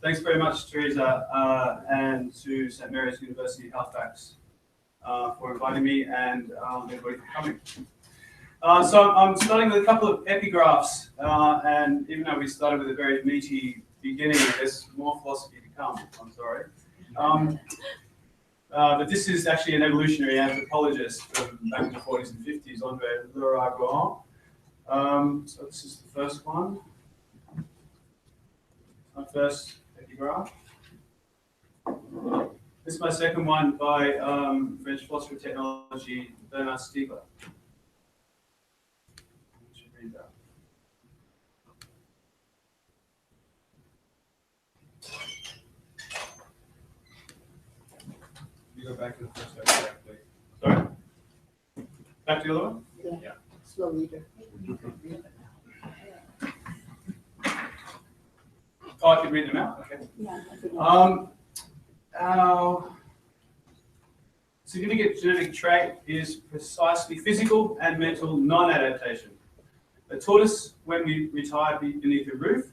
Thanks very much, Teresa, and to St Mary's University, Halifax, for inviting me, and everybody for coming. So I'm starting with a couple of epigraphs, and even though we started with a very meaty beginning, there's more philosophy to come, I'm sorry. But this is actually an evolutionary anthropologist from back in the 40s and 50s, Crogan. So this is the first one. My first epigraph. This is my second one by French philosopher of technology, Bernard Stiegler. I should read that. You go back to the first epigraph, please. Sorry? Back to the other one? Yeah. Slow reader. Oh, I can read them out? Okay. Yeah. Our significant genetic trait is precisely physical and mental non-adaptation. A tortoise when we retire beneath a roof,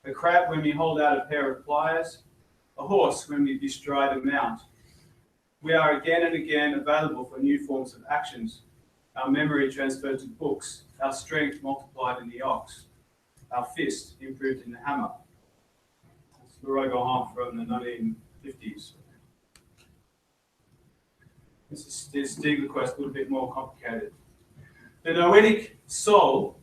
a crab when we hold out a pair of pliers, a horse when we bestride a mount. We are again and again available for new forms of actions. Our memory transferred to books, our strength multiplied in the ox, our fist improved in the hammer. That's Crogan from the 1950s. This is Stiegler quest, a little bit more complicated. The noetic soul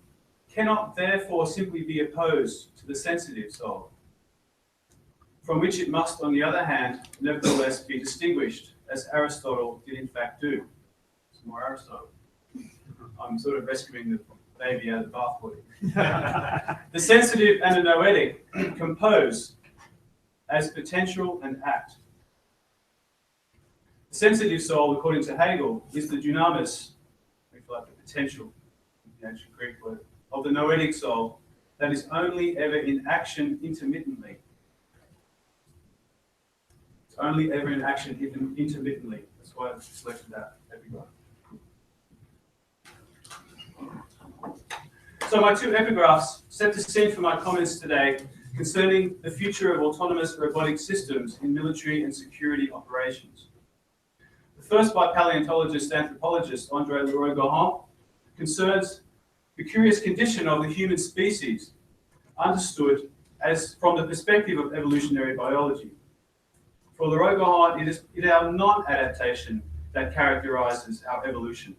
cannot therefore simply be opposed to the sensitive soul, from which it must, on the other hand, nevertheless be distinguished, as Aristotle did in fact do. Some more Aristotle. I'm sort of rescuing the baby out of the bathwater. The sensitive and the noetic compose as potential and act. The sensitive soul, according to Hegel, is the dunamis, if like the potential, the ancient Greek word, of the noetic soul that is only ever in action intermittently. It's only ever in action intermittently. That's why I've selected that epigraph. So my two epigraphs set the scene for my comments today concerning the future of autonomous robotic systems in military and security operations. The first by paleontologist anthropologist André Leroi-Gourhan concerns the curious condition of the human species, understood as from the perspective of evolutionary biology. For Leroi-Gourhan, it is our non-adaptation that characterizes our evolution.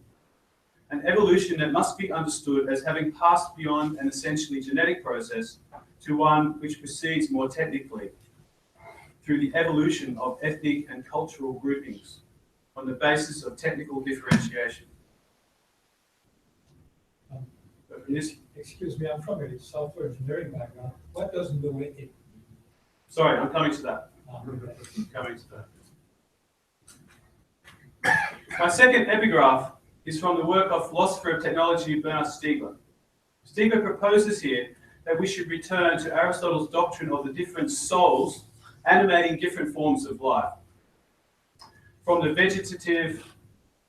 An evolution that must be understood as having passed beyond an essentially genetic process to one which proceeds more technically through the evolution of ethnic and cultural groupings on the basis of technical differentiation. Excuse me, I'm from a software engineering background. What does noetic mean? Sorry, I'm coming to that. My second epigraph is from the work of philosopher of technology Bernard Stiegler. Stiegler proposes here that we should return to Aristotle's doctrine of the different souls animating different forms of life. From the vegetative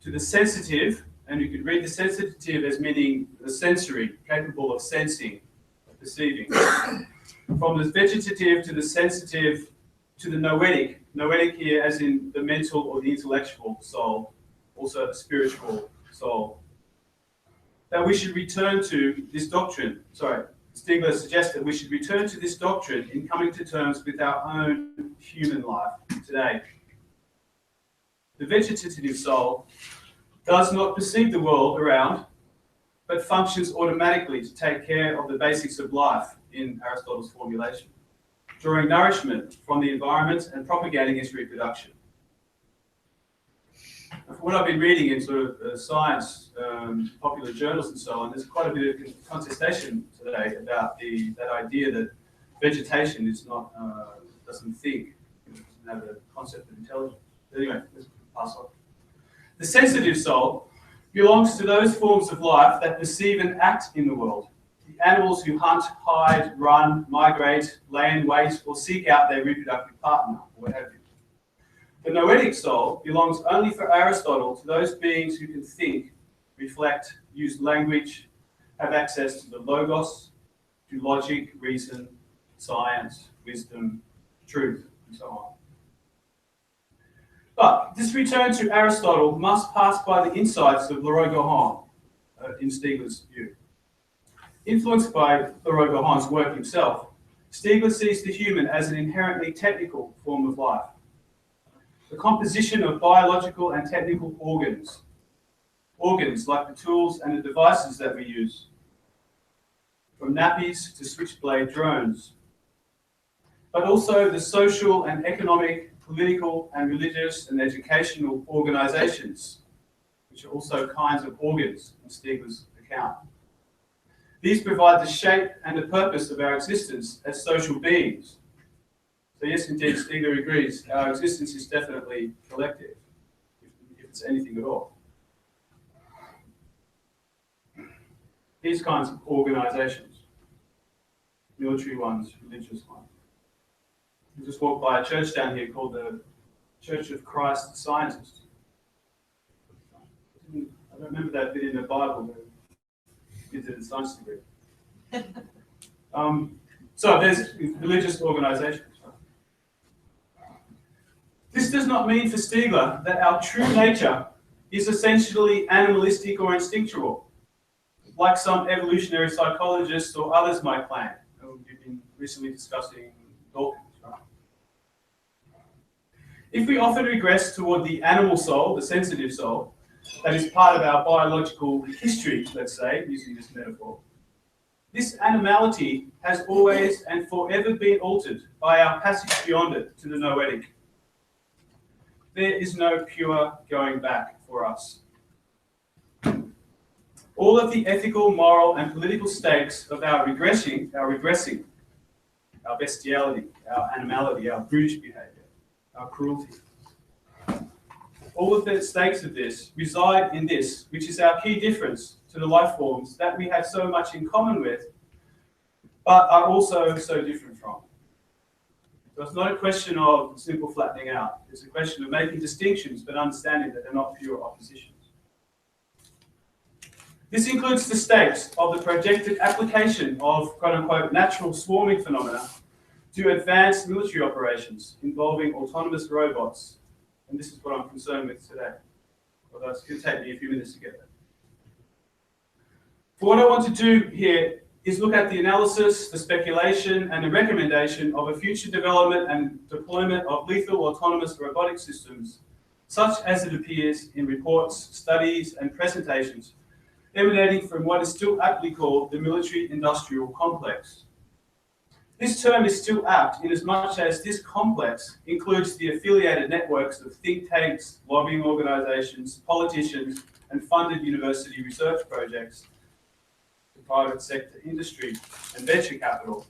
to the sensitive, and you could read the sensitive as meaning the sensory, capable of sensing, of perceiving. From the vegetative to the sensitive to the noetic, noetic here as in the mental or the intellectual soul, also the spiritual soul, that we should return to this doctrine. Stiegler suggests that we should return to this doctrine in coming to terms with our own human life today. The vegetative soul does not perceive the world around, but functions automatically to take care of the basics of life in Aristotle's formulation, drawing nourishment from the environment and propagating its reproduction. From what I've been reading in sort of science, popular journals and so on, there's quite a bit of contestation today about that idea that vegetation is not doesn't think, doesn't have a concept of intelligence. But anyway, let's pass on. The sensitive soul belongs to those forms of life that perceive and act in the world. The animals who hunt, hide, run, migrate, lay in wait, or seek out their reproductive partner, or what have you. The noetic soul belongs only for Aristotle to those beings who can think, reflect, use language, have access to the logos, to logic, reason, science, wisdom, truth, and so on. But this return to Aristotle must pass by the insights of Leroy Gohan, in Stiegler's view. Influenced by Leroy Gohan's work himself, Stiegler sees the human as an inherently technical form of life. The composition of biological and technical organs like the tools and the devices that we use, from nappies to switchblade drones, but also the social and economic, political and religious and educational organizations, which are also kinds of organs in Stiegler's account. These provide the shape and the purpose of our existence as social beings. So yes, indeed, Stiegler agrees, our existence is definitely collective, if it's anything at all. These kinds of organizations, military ones, religious ones. We just walked by a church down here called the Church of Christ the Scientist. I don't remember that bit in the Bible, but it did a science degree. So there's religious organizations. This does not mean for Stiegler that our true nature is essentially animalistic or instinctual, like some evolutionary psychologists or others might claim. We've been recently discussing Dawkins. If we often regress toward the animal soul, the sensitive soul, that is part of our biological history, let's say, using this metaphor, this animality has always and forever been altered by our passage beyond it to the noetic. There is no pure going back for us. All of the ethical, moral, and political stakes of our regressing, our bestiality, our animality, our brutish behavior, our cruelty. All of the stakes of this reside in this, which is our key difference to the life forms that we have so much in common with, but are also so different from. So it's not a question of simple flattening out. It's a question of making distinctions, but understanding that they're not pure oppositions. This includes the stakes of the projected application of quote-unquote natural swarming phenomena to advanced military operations involving autonomous robots. And this is what I'm concerned with today. Although it's going to take me a few minutes to get there. But what I want to do here is look at the analysis, the speculation, and the recommendation of a future development and deployment of lethal autonomous robotic systems, such as it appears in reports, studies, and presentations emanating from what is still aptly called the military-industrial complex. This term is still apt inasmuch as this complex includes the affiliated networks of think tanks, lobbying organizations, politicians, and funded university research projects, the private sector industry, and venture capital,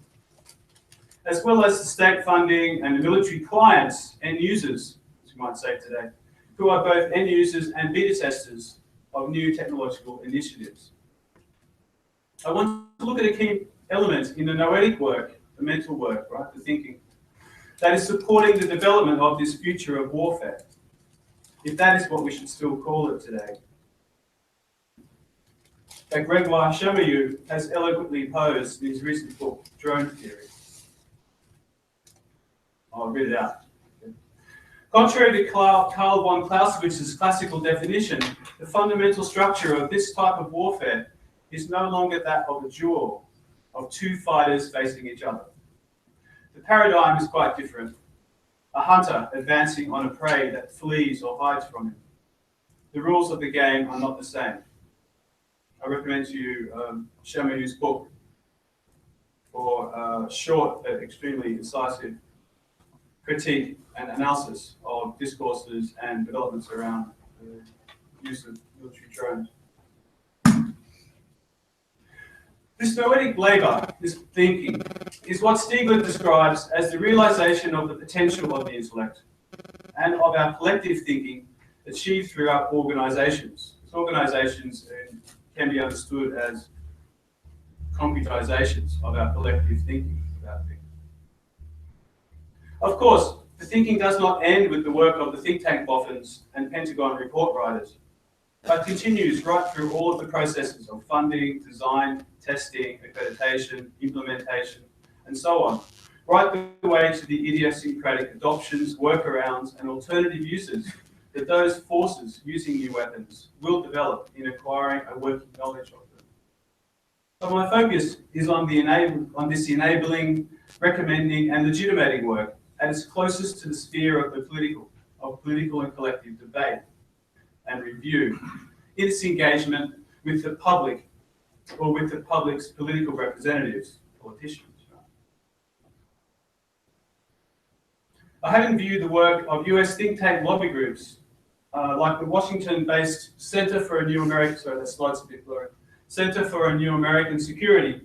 as well as the state funding and the military clients, end users, as you might say today, who are both end users and beta testers of new technological initiatives. I want to look at a key element in the noetic work, the mental work, right, the thinking, that is supporting the development of this future of warfare, if that is what we should still call it today. That Gregoire Chamayou has eloquently posed in his recent book, Drone Theory. I'll read it out. Contrary to Karl von Clausewitz's classical definition, the fundamental structure of this type of warfare is no longer that of a duel, of two fighters facing each other. The paradigm is quite different. A hunter advancing on a prey that flees or hides from him. The rules of the game are not the same. I recommend to you Chamayou's book for a short but extremely incisive critique and analysis of discourses and developments around the use of military drones. This noetic labor, this thinking, is what Stiegler describes as the realization of the potential of the intellect and of our collective thinking achieved through our organizations. So organizations can be understood as concretizations of our collective thinking about things. Of course, the thinking does not end with the work of the think tank boffins and Pentagon report writers, but continues right through all of the processes of funding, design, testing, accreditation, implementation, and so on, right the way to the idiosyncratic adoptions, workarounds, and alternative uses that those forces using new weapons will develop in acquiring a working knowledge of them. So my focus is on this enabling, recommending, and legitimating work at its closest to the sphere of the political and collective debate and review, in its engagement with the public or with the public's political representatives, politicians. I haven't viewed the work of US think tank lobby groups like the Washington-based Center for a New American, sorry, that slide's a bit blurry, Center for a New American Security,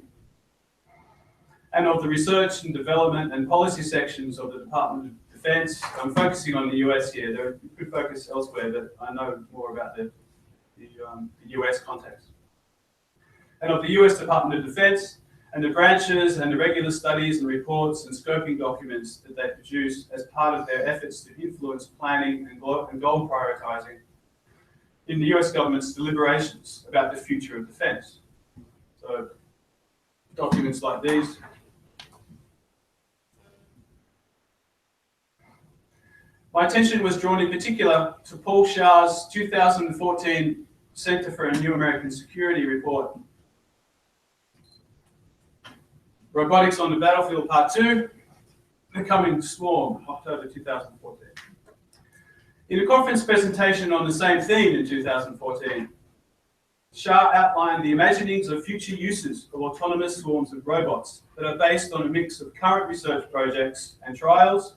and of the research and development and policy sections of the Department of Defense. I'm focusing on the US here. There could focus elsewhere, but I know more about the US context. And of the US Department of Defense and the branches and the regular studies and reports and scoping documents that they produce as part of their efforts to influence planning and goal prioritizing in the US government's deliberations about the future of defense. So documents like these. My attention was drawn in particular to Paul Shah's 2014 Center for a New American Security report, Robotics on the Battlefield Part 2, The Coming Swarm, October 2014. In a conference presentation on the same theme in 2014, Shah outlined the imaginings of future uses of autonomous swarms of robots that are based on a mix of current research projects and trials,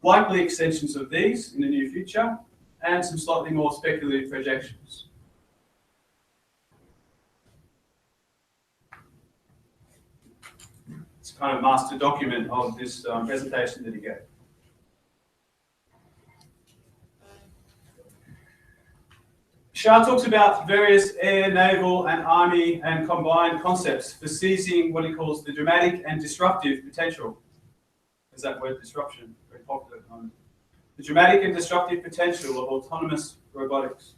likely extensions of these in the near future, and some slightly more speculative projections. It's kind of master document of this presentation that he gave. Shah talks about various air, naval, and army and combined concepts for seizing what he calls the dramatic and disruptive potential. There's that word disruption, very popular at the moment. The dramatic and disruptive potential of autonomous robotics.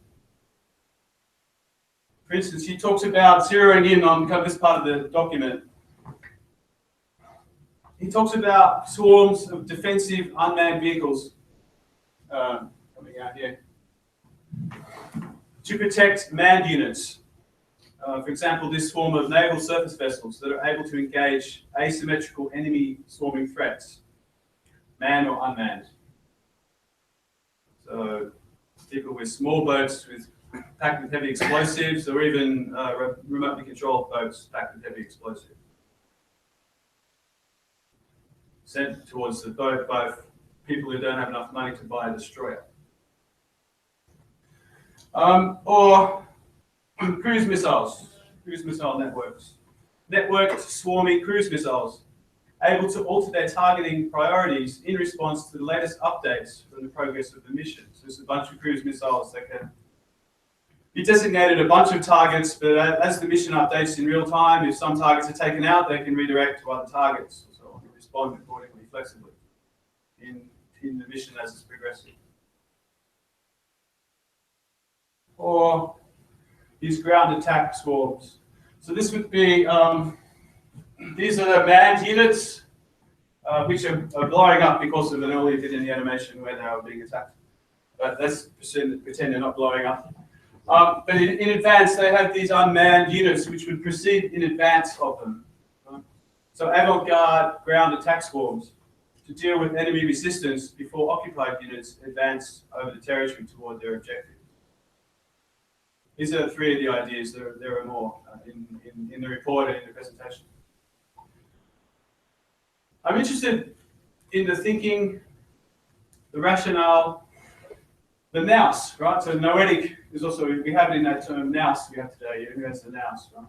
For instance, he talks about zeroing in on this part of the document. He talks about swarms of defensive unmanned vehicles coming out here to protect manned units. For example, this swarm of naval surface vessels that are able to engage asymmetrical enemy swarming threats, manned or unmanned. So people with small boats packed with heavy explosives, or even remotely controlled boats packed with heavy explosives. Sent towards the boat by people who don't have enough money to buy a destroyer. Or cruise missiles, cruise missile networks. Networked swarming cruise missiles, able to alter their targeting priorities in response to the latest updates from the progress of the mission. So there's a bunch of cruise missiles that can be designated a bunch of targets, but as the mission updates in real time, if some targets are taken out, they can redirect to other targets. So respond accordingly, flexibly in the mission as it's progressing. Or these ground attack swarms. So this would be, these are the manned units, which are blowing up because of an earlier bit in the animation where they were being attacked. But let's pretend they're not blowing up. But in advance, they have these unmanned units which would proceed in advance of them. So avant-garde ground attack swarms to deal with enemy resistance before occupied units advance over the territory toward their objective. These are three of the ideas. There are more in the report and in the presentation. I'm interested in the thinking, the rationale, the nous, right? So noetic is also, we have it in that term nous we have today. Who has the nous, right?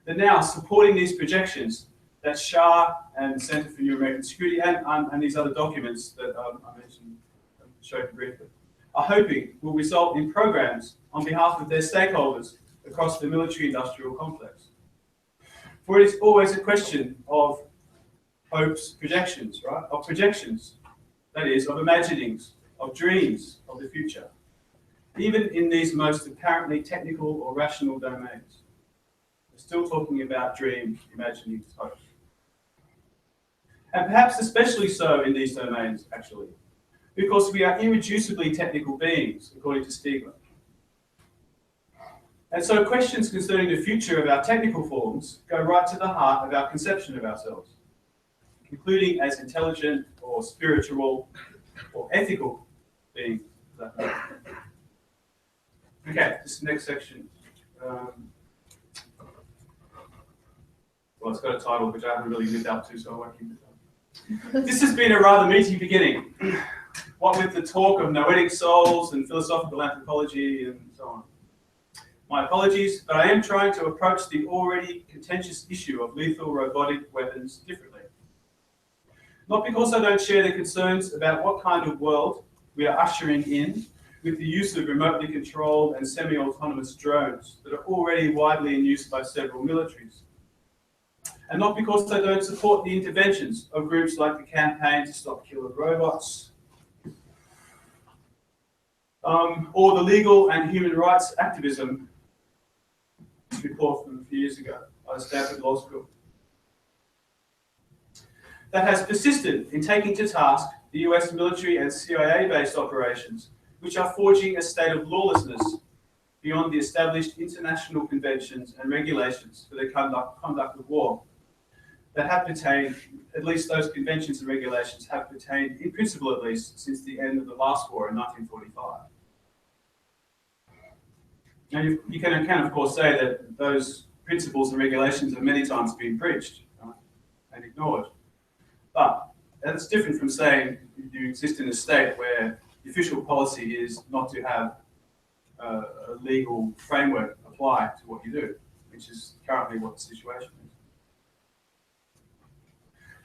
The nous supporting these projections that Shah and the Center for New American Security and these other documents that I mentioned, showed briefly, are hoping will result in programs on behalf of their stakeholders across the military-industrial complex. For it is always a question of hopes, projections, right? Of projections, that is, of imaginings, of dreams of the future, even in these most apparently technical or rational domains. We're still talking about dreams, imaginings, hopes. And perhaps especially so in these domains, actually, because we are irreducibly technical beings, according to Stiegler. And so questions concerning the future of our technical forms go right to the heart of our conception of ourselves, including as intelligent or spiritual or ethical beings. Okay, this next section. Well, it's got a title which I haven't really lived up to, so I won't keep it up. This has been a rather meaty beginning, what with the talk of noetic souls and philosophical anthropology and so on. My apologies, but I am trying to approach the already contentious issue of lethal robotic weapons differently. Not because I don't share the concerns about what kind of world we are ushering in with the use of remotely controlled and semi-autonomous drones that are already widely in use by several militaries. And not because I don't support the interventions of groups like the Campaign to Stop Killer Robots, or the legal and human rights activism report from a few years ago by the Stanford Law School, that has persisted in taking to task the US military and CIA-based operations, which are forging a state of lawlessness beyond the established international conventions and regulations for the conduct of war that have pertained, at least those conventions and regulations have pertained, in principle at least, since the end of the last war in 1945. Now you can of course say that those principles and regulations have many times been breached, right, and ignored. But that's different from saying you exist in a state where the official policy is not to have a legal framework apply to what you do, which is currently what the situation is.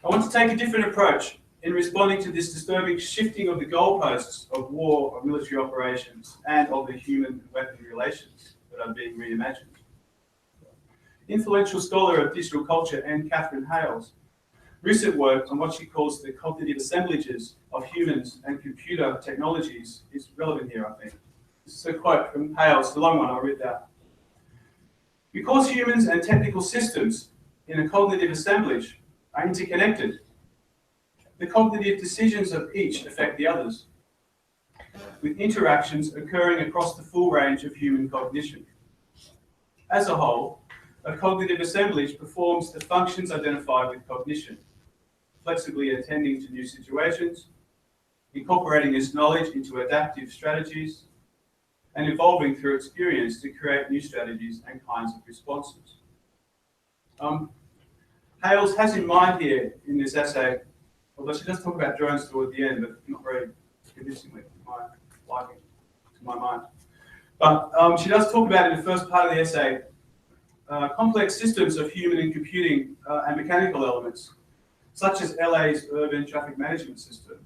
I want to take a different approach in responding to this disturbing shifting of the goalposts of war, or military operations, and of the human and weapon relations that are being reimagined. Influential scholar of digital culture Anne Catherine Hale's recent work on what she calls the cognitive assemblages of humans and computer technologies is relevant here, I think. This is a quote from Hale's, the long one, I'll read that. Because humans and technical systems in a cognitive assemblage are interconnected, the cognitive decisions of each affect the others, with interactions occurring across the full range of human cognition. As a whole, a cognitive assemblage performs the functions identified with cognition, flexibly attending to new situations, incorporating its knowledge into adaptive strategies, and evolving through experience to create new strategies and kinds of responses. Hales has in mind here in this essay, although she does talk about drones toward the end, but not very convincingly to my liking, to my mind. But she does talk about in the first part of the essay complex systems of human and computing and mechanical elements, such as LA's urban traffic management system.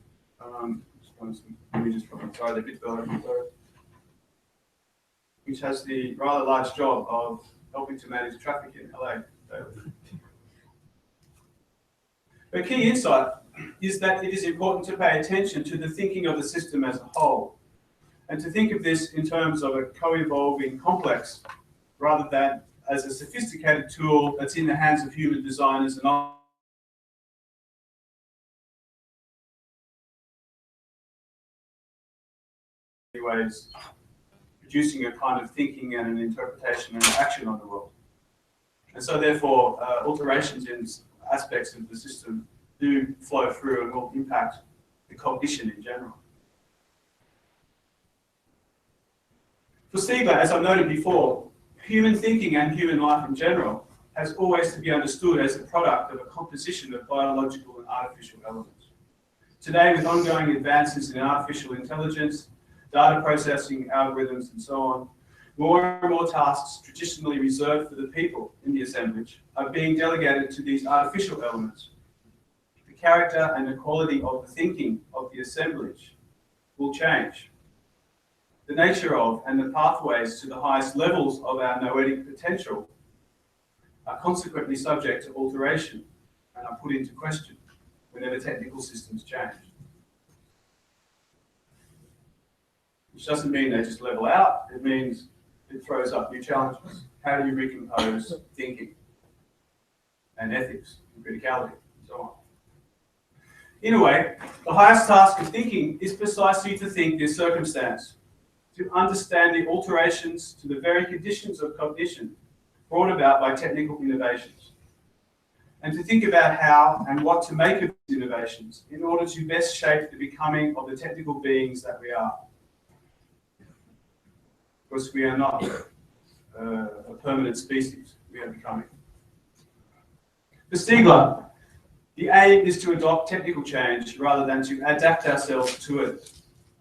Which has the rather large job of helping to manage traffic in LA. The key insight is that it is important to pay attention to the thinking of the system as a whole, and to think of this in terms of a co-evolving complex, rather than as a sophisticated tool that's in the hands of human designers and ways producing a kind of thinking and an interpretation and action on the world. And so therefore, alterations in aspects of the system do flow through and will impact the cognition in general. For Stiegler, as I noted before, human thinking and human life in general has always to be understood as a product of a composition of biological and artificial elements. Today, with ongoing advances in artificial intelligence, data processing algorithms, and so on, more and more tasks traditionally reserved for the people in the assemblage are being delegated to these artificial elements. The character and the quality of the thinking of the assemblage will change. The nature of and the pathways to the highest levels of our noetic potential are consequently subject to alteration and are put into question whenever technical systems change. Which doesn't mean they just level out, it means it throws up new challenges. How do you recompose thinking and ethics and criticality and so on? In a way, the highest task of thinking is precisely to think this circumstance, to understand the alterations to the very conditions of cognition brought about by technical innovations, and to think about how and what to make of these innovations in order to best shape the becoming of the technical beings that we are. Because we are not a permanent species, we are becoming. For Stiegler, the aim is to adopt technical change rather than to adapt ourselves to it,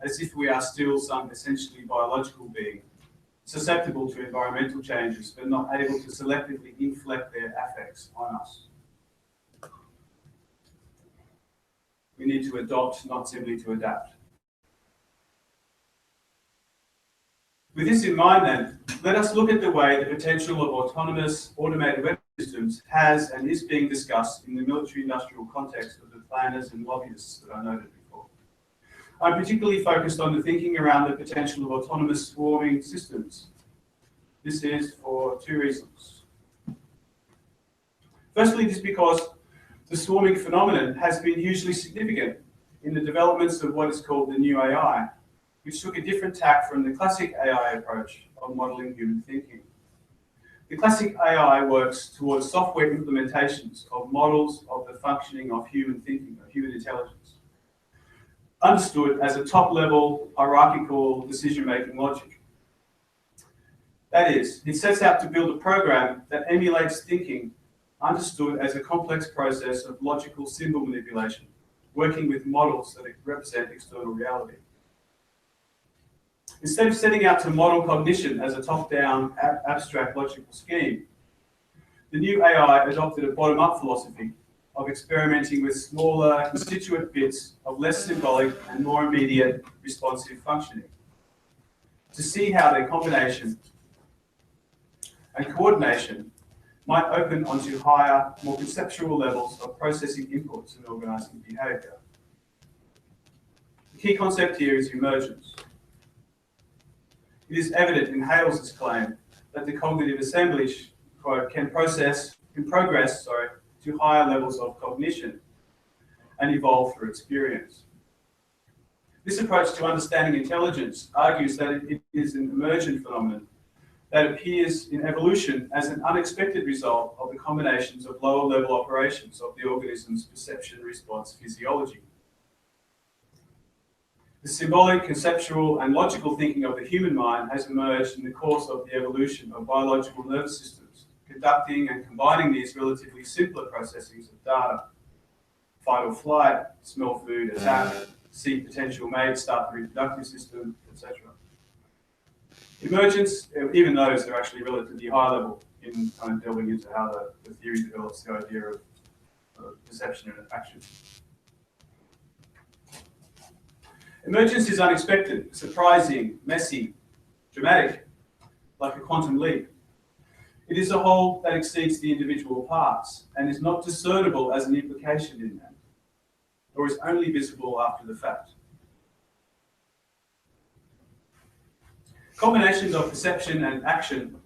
as if we are still some essentially biological being, susceptible to environmental changes, but not able to selectively inflect their affects on us. We need to adopt, not simply to adapt. With this in mind then, let us look at the way the potential of autonomous automated weapon systems has and is being discussed in the military-industrial context of the planners and lobbyists that I noted before. I'm particularly focused on the thinking around the potential of autonomous swarming systems. This is for two reasons. Firstly, this is because the swarming phenomenon has been hugely significant in the developments of what is called the new AI, which took a different tack from the classic AI approach of modeling human thinking. The classic AI works towards software implementations of models of the functioning of human thinking, of human intelligence, understood as a top-level hierarchical decision-making logic. That is, it sets out to build a program that emulates thinking understood as a complex process of logical symbol manipulation, working with models that represent external reality. Instead of setting out to model cognition as a top-down abstract logical scheme, the new AI adopted a bottom-up philosophy of experimenting with smaller constituent bits of less symbolic and more immediate responsive functioning, to see how their combination and coordination might open onto higher, more conceptual levels of processing inputs and organizing behavior. The key concept here is emergence. It is evident in Hales's claim that the cognitive assemblage can progress to higher levels of cognition and evolve through experience. This approach to understanding intelligence argues that it is an emergent phenomenon that appears in evolution as an unexpected result of the combinations of lower-level operations of the organism's perception response physiology. The symbolic, conceptual, and logical thinking of the human mind has emerged in the course of the evolution of biological nervous systems, conducting and combining these relatively simpler processings of data. Fight or flight, smell food, attack, see potential mate, start the reproductive system, etc. Emergence, even those are actually relatively high level in kind of delving into how the theory develops the idea of perception and action. Emergence is unexpected, surprising, messy, dramatic, like a quantum leap. It is a whole that exceeds the individual parts and is not discernible as an implication in them, or is only visible after the fact. Combinations of perception and action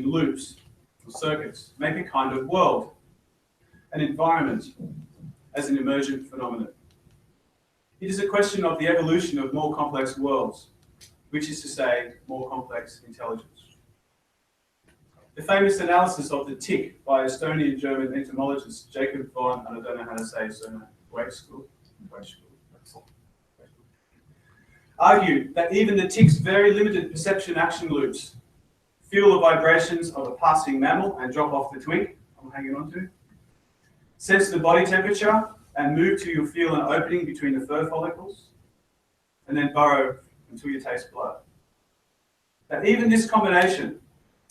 loops or circuits make a kind of world, an environment, as an emergent phenomenon. It is a question of the evolution of more complex worlds, which is to say, more complex intelligence. The famous analysis of the tick by Estonian-German entomologist Jacob von, and I don't know how to say his surname, Wakeschul, argued that even the tick's very limited perception action loops feel the vibrations of a passing mammal and drop off the twig I'm hanging on to, sense the body temperature, and move till you feel an opening between the fur follicles, and then burrow until you taste blood. That even this combination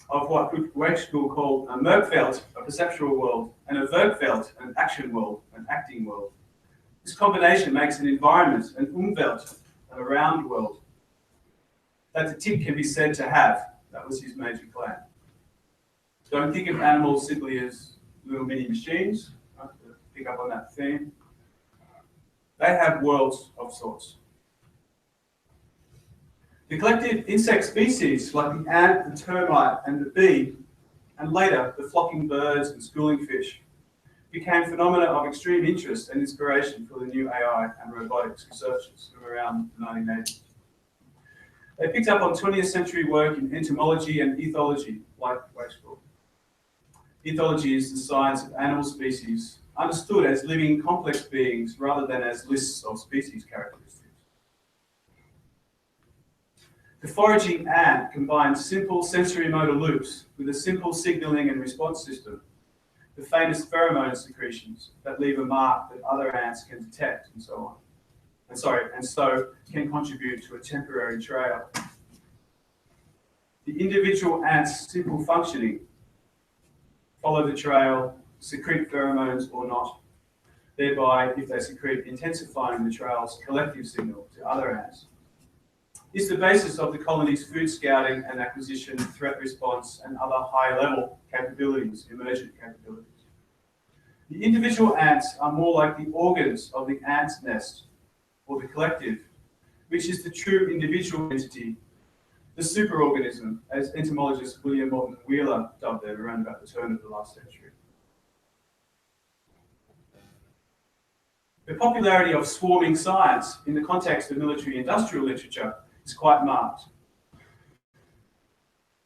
of what Wakeschul called a Merkfeld, a perceptual world, and a Werkfeld, an action world, an acting world, this combination makes an environment, an Umwelt, an around world, that the tick can be said to have. That was his major claim. Don't think of animals simply as little mini machines. Pick up on that theme. They have worlds of sorts. The collective insect species, like the ant, the termite, and the bee, and later the flocking birds and schooling fish, became phenomena of extreme interest and inspiration for the new AI and robotics researchers from around the 1980s. They picked up on 20th century work in entomology and ethology, like Waxford. Ethology is the science of animal species understood as living complex beings rather than as lists of species characteristics. The foraging ant combines simple sensory motor loops with a simple signaling and response system, the famous pheromone secretions that leave a mark that other ants can detect, and so on. And so can contribute to a temporary trail. The individual ant's simple functioning, follow the trail, secrete pheromones or not, thereby, if they secrete, intensifying the trail's collective signal to other ants, is the basis of the colony's food scouting and acquisition, threat response, and other high-level capabilities, emergent capabilities. The individual ants are more like the organs of the ant's nest, or the collective, which is the true individual entity, the superorganism, as entomologist William Morton Wheeler dubbed it around about the turn of the last century. The popularity of swarming science in the context of military-industrial literature is quite marked.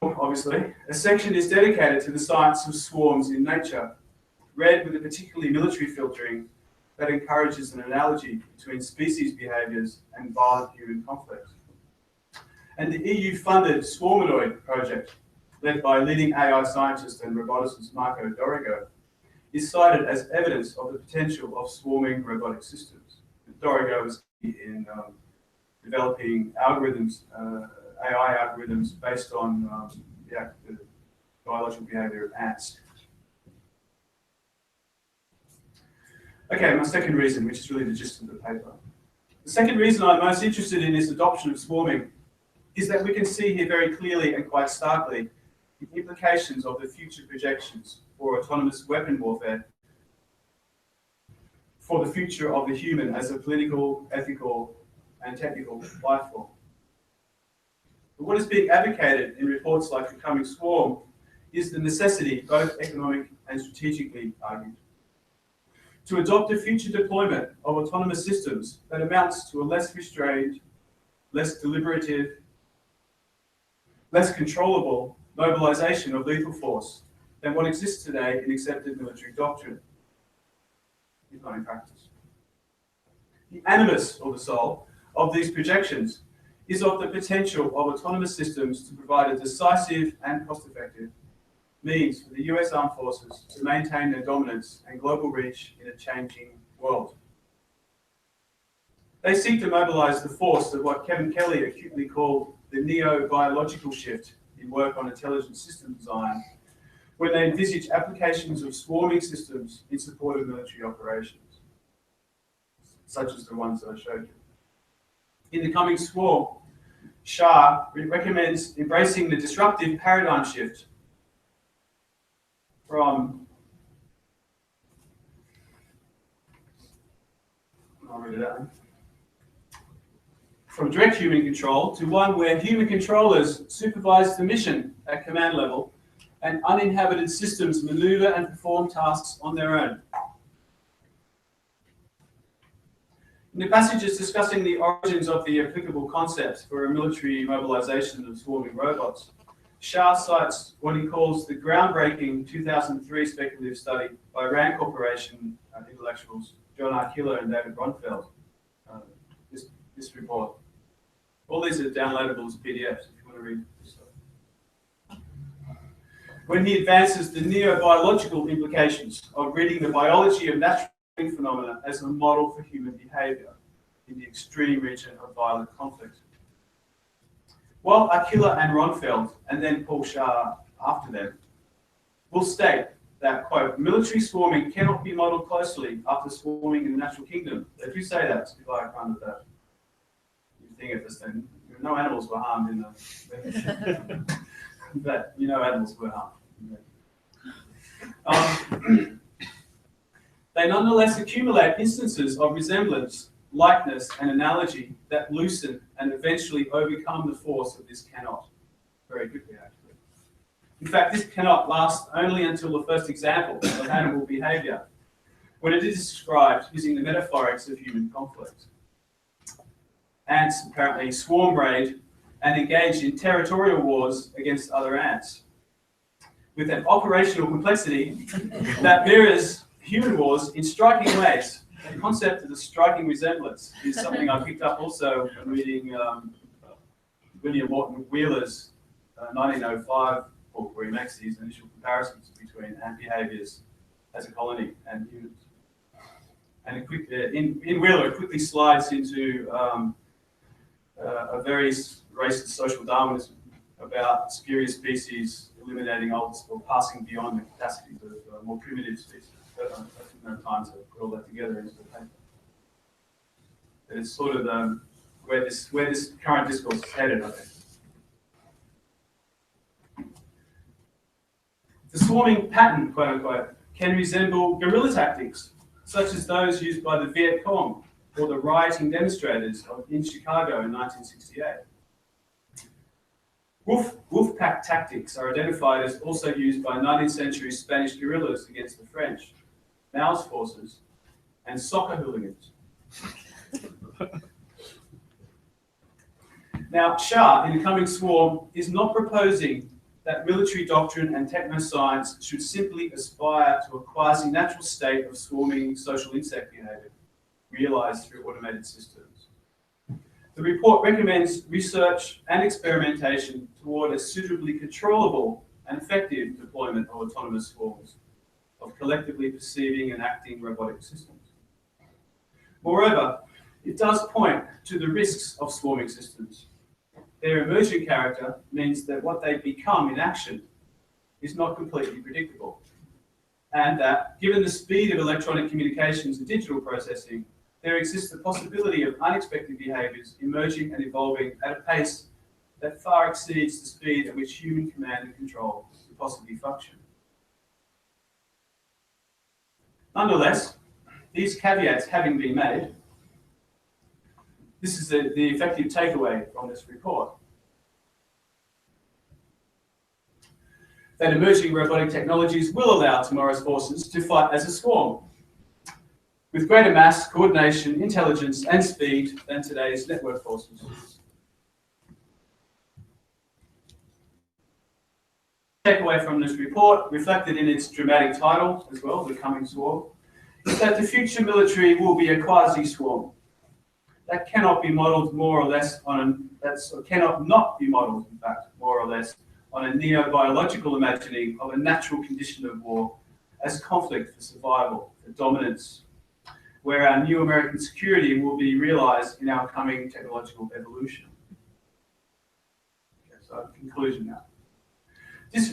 Obviously, a section is dedicated to the science of swarms in nature, read with a particularly military filtering that encourages an analogy between species behaviours and violent human conflict. And the EU-funded Swarmanoid project, led by leading AI scientist and roboticist Marco Dorigo, is cited as evidence of the potential of swarming robotic systems. Dorigo is in developing algorithms, AI algorithms based on the biological behaviour of ants. Okay, my second reason, which is really the gist of the paper. The second reason I'm most interested in this adoption of swarming is that we can see here very clearly and quite starkly the implications of the future projections for autonomous weapon warfare, for the future of the human as a political, ethical, and technical life form. But what is being advocated in reports like The Coming Swarm is the necessity, both economic and strategically argued, to adopt a future deployment of autonomous systems that amounts to a less restrained, less deliberative, less controllable mobilization of lethal force than what exists today in accepted military doctrine, if not in practice. The animus, or the soul, of these projections is of the potential of autonomous systems to provide a decisive and cost-effective means for the US Armed Forces to maintain their dominance and global reach in a changing world. They seek to mobilize the force of what Kevin Kelly acutely called the neo-biological shift in work on intelligent system design, when they envisage applications of swarming systems in support of military operations, such as the ones that I showed you. In The Coming Swarm, Shah recommends embracing the disruptive paradigm shift from, I'll read it out, from direct human control to one where human controllers supervise the mission at command level and uninhabited systems maneuver and perform tasks on their own. In the passages discussing the origins of the applicable concepts for a military mobilization of swarming robots, Shah cites what he calls the groundbreaking 2003 speculative study by RAND Corporation intellectuals John Arkilla and David Ronfeld. This report. All these are downloadable as PDFs if you want to read this stuff. When he advances the neo-biological implications of reading the biology of natural phenomena as a model for human behavior in the extreme region of violent conflict. While Arkilla and Ronfeld, and then Paul Shah after them, will state that, quote, military swarming cannot be modeled closely after swarming in the natural kingdom. They do say that, if I agree with that. You think of this thing, no animals were harmed in the... but, animals were harmed. They nonetheless accumulate instances of resemblance, likeness, and analogy that loosen and eventually overcome the force of this cannot. Very quickly, actually. In fact, this cannot last only until the first example of animal behavior when it is described using the metaphorics of human conflict. Ants apparently swarm raid and engage in territorial wars against other ants, with an operational complexity that mirrors human wars in striking ways. The concept of the striking resemblance is something I picked up also when reading William Morton Wheeler's 1905 book, where he makes these initial comparisons between ant behaviours as a colony and humans. And in Wheeler, it quickly slides into a very racist social Darwinism about superior species eliminating old or passing beyond the capacities of more primitive species. But I took no time to put all that together into the paper. But it's sort of where this current discourse is headed, I think. The swarming pattern, quote unquote, can resemble guerrilla tactics, such as those used by the Viet Cong or the rioting demonstrators in Chicago in 1968. Wolf pack tactics are identified as also used by 19th century Spanish guerrillas against the French, Mao's forces, and soccer hooligans. Now, Shah, in the coming swarm, is not proposing that military doctrine and technoscience should simply aspire to a quasi-natural state of swarming social insect behavior, realized through automated systems. The report recommends research and experimentation toward a suitably controllable and effective deployment of autonomous swarms, of collectively perceiving and acting robotic systems. Moreover, it does point to the risks of swarming systems. Their emergent character means that what they become in action is not completely predictable, and that, given the speed of electronic communications and digital processing, there exists the possibility of unexpected behaviours emerging and evolving at a pace that far exceeds the speed at which human command and control could possibly function. Nonetheless, these caveats having been made, this is the effective takeaway from this report. That emerging robotic technologies will allow tomorrow's forces to fight as a swarm, with greater mass, coordination, intelligence, and speed than today's network forces. Takeaway from this report, reflected in its dramatic title as well, The Coming Swarm, is that the future military will be a quasi-swarm that cannot be modelled more or less on cannot not be modelled, in fact, more or less on a neo-biological imagining of a natural condition of war as conflict for survival, for dominance, where our new American security will be realised in our coming technological evolution. Okay, so conclusion now. This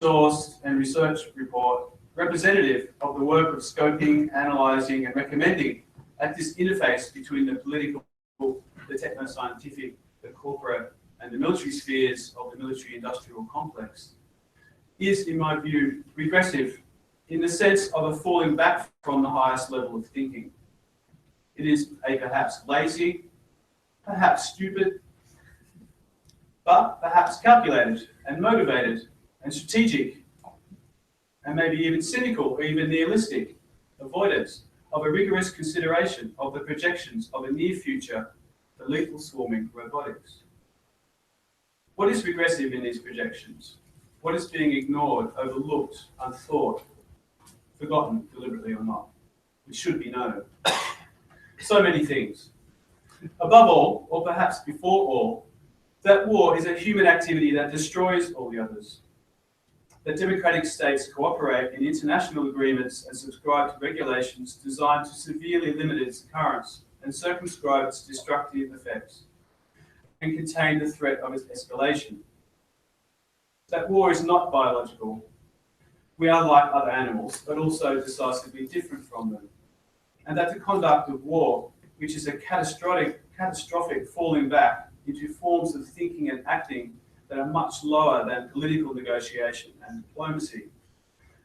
resource and research report, representative of the work of scoping, analysing, and recommending at this interface between the political, the techno-scientific, the corporate, and the military spheres of the military-industrial complex, is, in my view, regressive in the sense of a falling back from the highest level of thinking. It is a perhaps lazy, perhaps stupid, but perhaps calculated and motivated and strategic, and maybe even cynical or even nihilistic avoidance of a rigorous consideration of the projections of a near future for lethal swarming robotics. What is regressive in these projections? What is being ignored, overlooked, unthought, forgotten, deliberately or not? It should be known. So many things. Above all, or perhaps before all, that war is a human activity that destroys all the others. That democratic states cooperate in international agreements and subscribe to regulations designed to severely limit its occurrence and circumscribe its destructive effects, and contain the threat of its escalation. That war is not biological. We are like other animals, but also decisively different from them. And that the conduct of war, which is a catastrophic falling back into forms of thinking and acting that are much lower than political negotiation and diplomacy,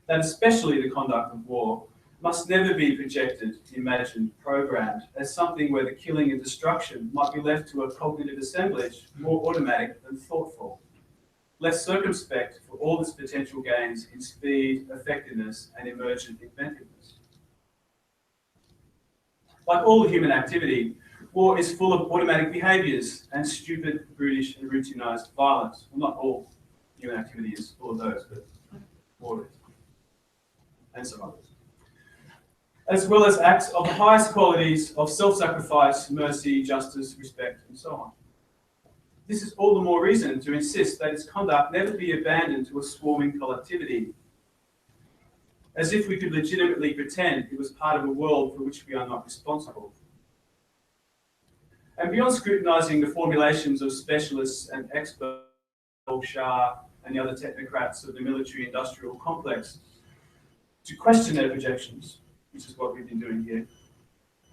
that especially the conduct of war must never be projected, imagined, programmed as something where the killing and destruction might be left to a cognitive assemblage more automatic than thoughtful, less circumspect for all its potential gains in speed, effectiveness, and emergent inventiveness. Like all human activity, war is full of automatic behaviours and stupid, brutish and routinized violence. Well, not all human activity is full of those, but war is. And some others. As well as acts of the highest qualities of self-sacrifice, mercy, justice, respect, and so on. This is all the more reason to insist that its conduct never be abandoned to a swarming collectivity, as if we could legitimately pretend it was part of a world for which we are not responsible. And beyond scrutinising the formulations of specialists and experts, Shah and the other technocrats of the military-industrial complex, to question their projections, which is what we've been doing here,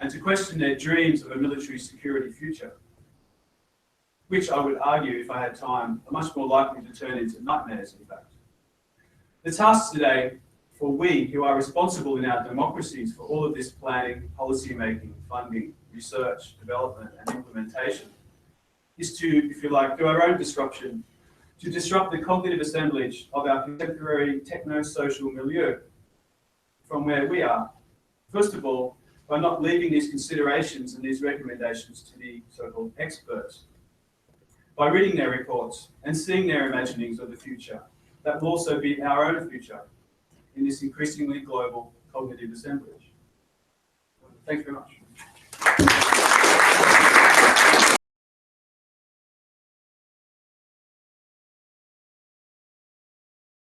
and to question their dreams of a military security future, which I would argue, if I had time, are much more likely to turn into nightmares, in fact. The task today for we who are responsible in our democracies for all of this planning, policy making, funding, research, development and implementation is to, if you like, do our own disruption, to disrupt the cognitive assemblage of our contemporary techno-social milieu from where we are. First of all, by not leaving these considerations and these recommendations to the so-called experts, by reading their reports and seeing their imaginings of the future that will also be our own future in this increasingly global cognitive assemblage. Thanks very much.